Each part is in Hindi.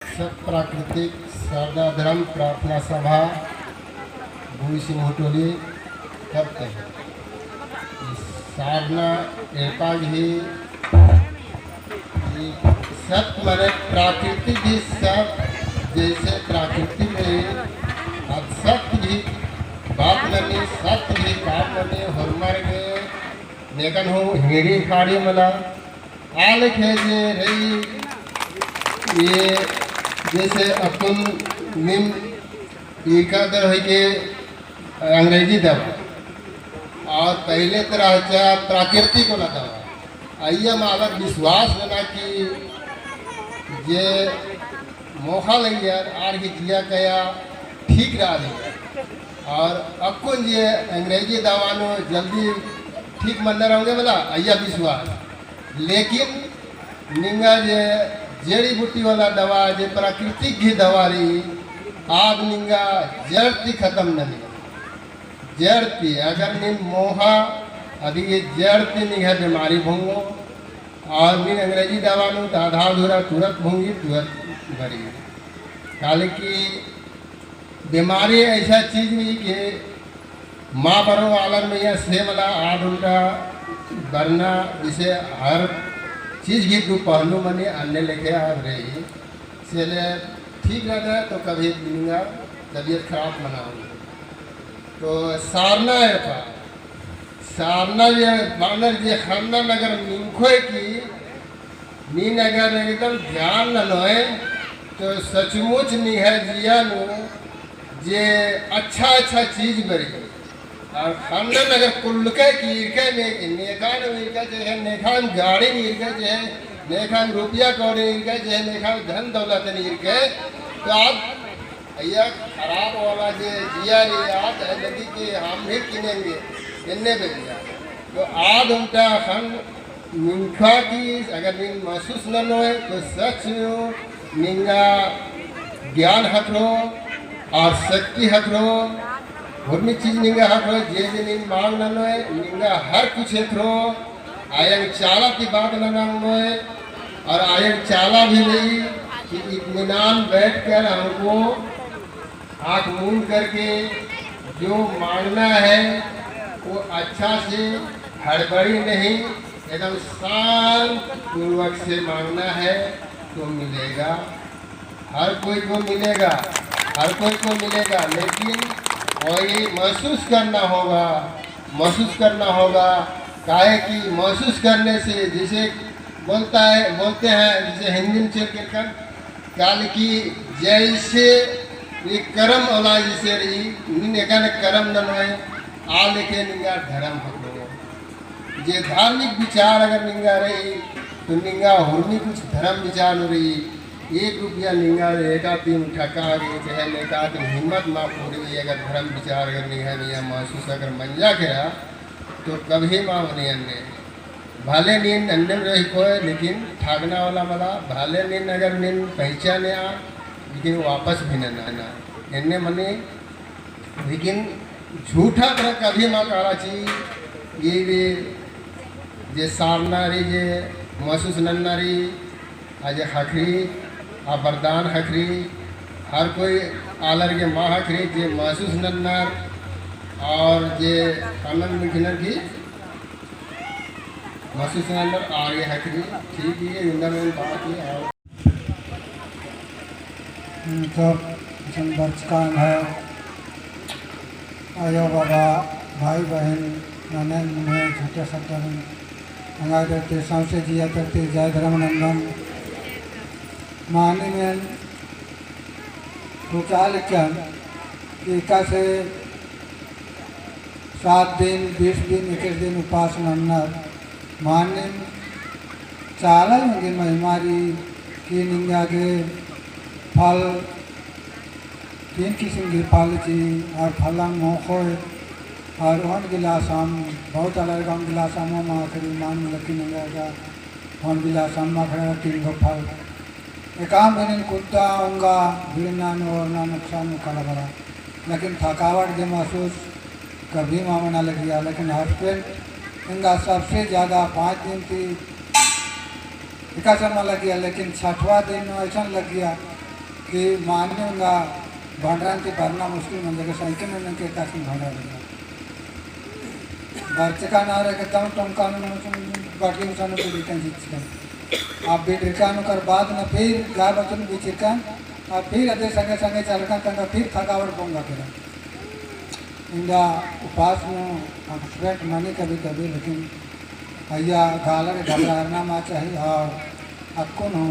सब प्राकृतिक सर्वधर्म प्रार्थना सभा भूमि सिंह होटोली करते हैं। साधना एकाज ही सब मैंने प्राकृतिक भी सब जैसे प्राकृतिक है। अब सत्य भी बात मनी सत्य भी काम मनी होमर में नेकन हो हिंगड़ी खाड़ी मला आल खे जे रही ये जैसे अपन निम टीका दर है के अंग्रेजी दवा और पहले तरह का प्राकृतिक वाला दवा आइए हमारा विश्वास बना कि ये मौका लग गया आर की जिया गया ठीक रहा है और अपन ये अंग्रेजी दवा नो जल्दी ठीक मन रहोगे बोला आइया विश्वास लेकिन निंगा जे जड़ी बूटी वाला दवा जो प्राकृतिक की दवा रही आग निंगा जड़ ती खत्म नहीं जड़ ती अगर निन मोहा अभी ये जड़ ती निगा बीमारी भूंगो और निन अंग्रेजी दवा नु आधा अधूरा तुरंत भूंगी तुरंत भरी काले की बीमारी ऐसा चीज नहीं कि माँ बरो आलर में यह से मला आध उल्टा वरना जिसे हर चीज़ की दो पहलू मने अन्य लेके आ रही इसलिए ठीक रहता है तो कभी दूंगा तबीयत खराब मनाऊंगा तो सारना है पा सारना ये बानर जे खाना अगर निंखोए की नीन अगर एकदम ध्यान न लोए तो सचमुच नहीं है जिया नु जे अच्छा चीज़ बरी और खाना अगर कुल्के की इरके में नेखान इरका जो है नेखान गाड़ी इरके जो है नेखान रुपया कौड़ी इरके जो है नेखान धन दौलत इरके तो आप भैया खराब वाला जो जिया याद है लगी कि हम भी किनेंगे इन्ने बेचिया तो आज उनका हम निंखा की अगर निंग महसूस न होए तो सच निंगा ज्ञान हथरो और शक्ति हथरो घूर्मी चीज निंगा हथरो जे निंग मांग न लोए निंगा हर कुछ हथरो आयन चाला की बात न होए और आयन चाला भी नहीं कि इत्मीनान बैठ कर हमको आँख मूंद करके जो मांगना है वो अच्छा से हड़बड़ी नहीं एकदम शांत पूर्वक से मांगना है तो मिलेगा हर कोई को मिलेगा हर कोई को मिलेगा लेकिन और ये महसूस करना होगा काहे कि महसूस करने से जैसे बोलते हैं जैसे हिंदी में चल कर काल की जैसे ये कर्म वाला जैसे रही कर्म न लोए आ लेके निंगा धर्म पकड़ो जे धार्मिक विचार अगर निंगा रही तो निंगा हुर्मी कुछ धर्म विचार हो रही 1 रुपया निंगा एका दिन ठका गई चाहे लेका दिन हिम्मत माफ हो रही अगर धर्म विचार अगर निंगा निया महसूस अगर मंजा करा तो कभी माँ नहीं अन्य भाले नींद अन्य रही कोई लेकिन ठागना वाला मला भाले नींद अगर नींद पहचाने आ लेकिन वापस भी न आना इन्ने मने लेकिन झूठा तरह कभी माँ करा चाहिए ये जे सारनारी जे महसूस नन्नारी आज हखरी आ वरदान हखरी हर कोई आलर के माँ हखरी जे महसूस नन्नार और जे आनंद मिखनर की महसूस नन्नार आगे हखरी ठीक है इंदर में बात की और तो संदर्शकान है आयो बाबा भाई बहन ननन मुने छोटे सत्तर हंगा करते सांसे जिया करते जय धर्मनंदन मानी में रुचाल चंद टीका से 7 दिन 20 दिन 21 दिन उपास नन्नर मानी चाला होंगे महिमारी की निंगा के फल 3 किस्म के फल जी और फलन मोखोय और वन गिलासम बहुत अलग हम गिलासम माँ करी मान लकी नहीं वन गिलासम माँ खड़ा 3 गो फल एकाम दिन कुत्ता होंगा भिड़ना और ना नुकसान करा बड़ा लेकिन थकावट के महसूस कभी मामा ना लग गया लेकिन हस्बैंड इनका सबसे ज़्यादा 5 दिन की 1 समय लग गया लेकिन 6वां दिन में ऐसा लग गया कि मान्यंगा भांडरांती भरना मुश्किल म्हणजे संख्या में के कासिन भांडा बर्चका ना रे एकदम टमकानो बाटली मुसानो भी रिटर्न जितना आप भी रिटर्न कर बाद ना फिर गाय बचन भी चिकन और फिर अदे संगे संगे चलका तंगा फिर थकावट पोंगा फिर इंदा उपास में फ्रेंड माने कभी कभी लेकिन भैया गाला के घबराना मा चाहिए और अक्को नो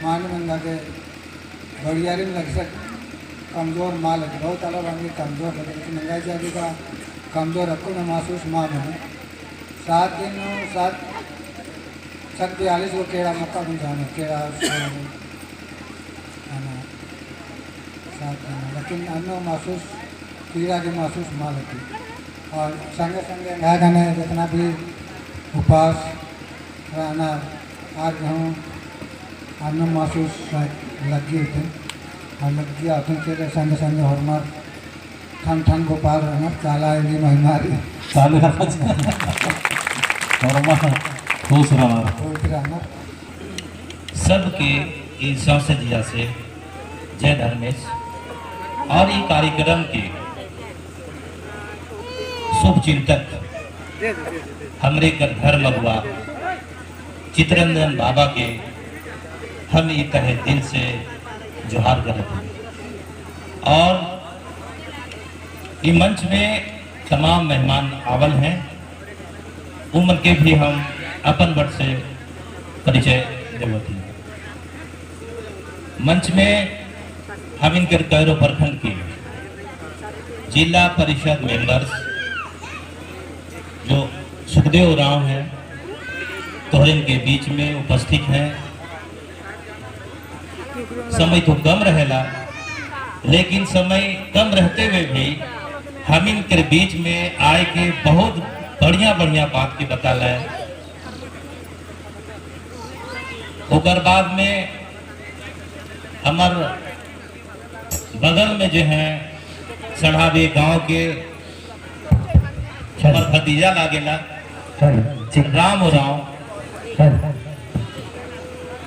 मान मंगा के घड़ियारी में लग सक कमज़ोर माल है बहुत अलग आदमी कमज़ोर लगे लेकिन मंगाई जाएगा कमज़ोर अक्को में महसूस माँ बने 7 दिन 42 को केड़ा मक्का भी जाने केड़ा लेकिन अन्य महसूस कीड़ा के महसूस माल होती और संगे संगे नया गाने जितना भी उपास रहना आज हम अन्य महसूस लगी होते और लग गया होते के संगे संगे हरमार ठन ठन गोपाल रहना चाला इनकी महिमारी चालू खुश रहना सबके इस दिया से जय धर्मेश और ये कार्यक्रम के शुभ चिंतक हमरे कर धर्म अगुआ चित्ररंजन बाबा के हम ये तहे दिल से जोहार करते हैं और ये मंच में तमाम मेहमान आवल हैं उम्र के भी हम अपन वर्ष से परिचय देवती मंच में हम इनके कैरो प्रखंड के जिला परिषद मेंबर्स जो सुखदेव राव हैं तो इनके बीच में उपस्थित हैं। समय तो कम रहेला लेकिन समय कम रहते हुए भी हम इनके बीच में आए के बहुत बढ़िया बढ़िया बात की बता है। ओकर बाद में हमार बगल में जो है सढ़ावे गांव के हमार भतीजा लागेला राम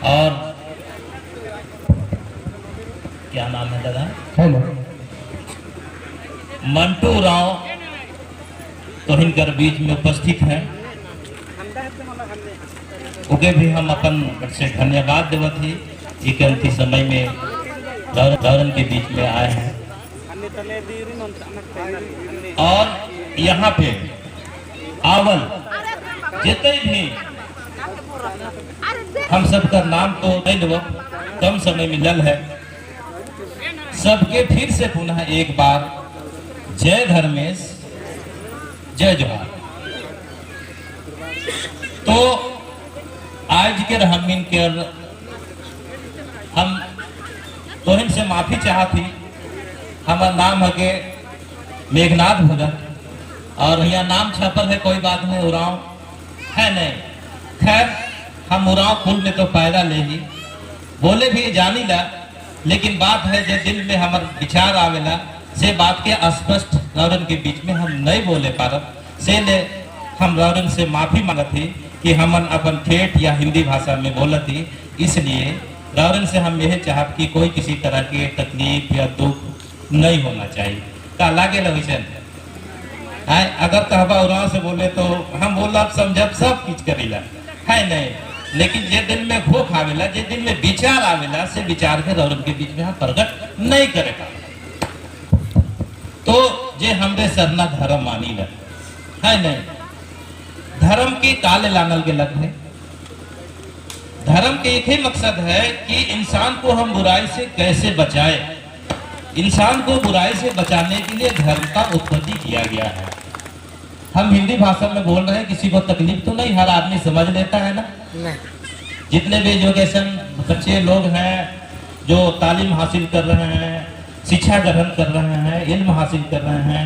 और क्या नाम है दादा मंटू राव तो इनकर बीच में उपस्थित हैं उके भी हम अपन से धन्यवाद देवत ही एक अंतिम समय में गौरन के बीच में आए हैं और यहाँ पे आवल जितने भी हम सबका नाम तो नहीं लो कम समय मिलल है सबके फिर से पुनः एक बार जय धर्मेश जय जोहार। तो आज के हम इनके हम तोहिन से माफी चाहती हमारा नाम है मेघनाथ भगत और यहाँ नाम छपल है कोई बात नहीं उराव है नहीं खैर हम उराव कुल में तो पैदा ले ही बोले भी जानी ला लेकिन बात है जो दिल में हमार विचार आवेला से बात के स्पष्ट रौरन के बीच में हम नहीं बोले पारब से ले हम रौरन से माफी मांगती कि हमन अपन ठेठ या हिंदी भाषा में बोलती इसलिए रौरन से हम यही चाहत कि कोई किसी तरह के तकलीफ या दुख नहीं होना चाहिए का लागे लविशन है अगर कहबा उराव से बोले तो हम बोलब समझब सब कुछ करेला है नहीं लेकिन जे दिल में भूख आवेला जे दिल में विचार आवेला से विचार के रौरन के बीच में हम प्रकट नहीं करेगा तो जे हमरे सरना धर्म मानी ला है नहीं धर्म के काले लानल के लग है धर्म के एक ही मकसद है कि इंसान को हम बुराई से कैसे बचाए इंसान को बुराई से बचाने के लिए धर्म का उत्पत्ति किया गया है। हम हिंदी भाषा में बोल रहे हैं किसी को तकलीफ तो नहीं हर आदमी समझ लेता है ना जितने भी एजुकेशन बच्चे लोग हैं जो तालीम हासिल कर रहे हैं शिक्षा ग्रहण कर रहे हैं इल्म हासिल कर रहे हैं